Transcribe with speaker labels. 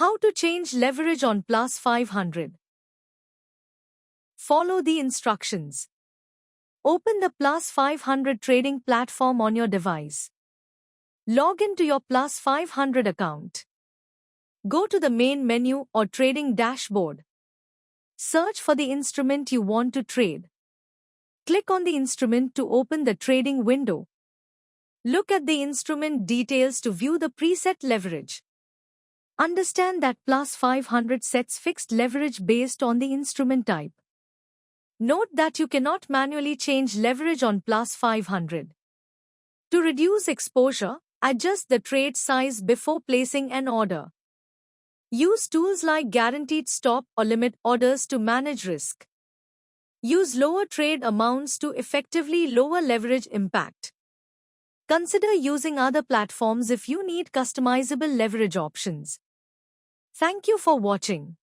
Speaker 1: How to change leverage on plus 500. Follow the instructions. Open the plus 500 trading platform on your device. Log into your plus 500 account. Go to the main menu or trading dashboard. Search for the instrument you want to trade. Click on the instrument to open the trading window. Look at the instrument details to view the preset leverage. Understand that plus 500 sets fixed leverage based on the instrument type. Note that you cannot manually change leverage on plus 500. To reduce exposure, adjust the trade size before placing an order. Use tools like guaranteed stop or limit orders to manage risk. Use lower trade amounts to effectively lower leverage impact. Consider using other platforms if you need customizable leverage options. Thank you for watching.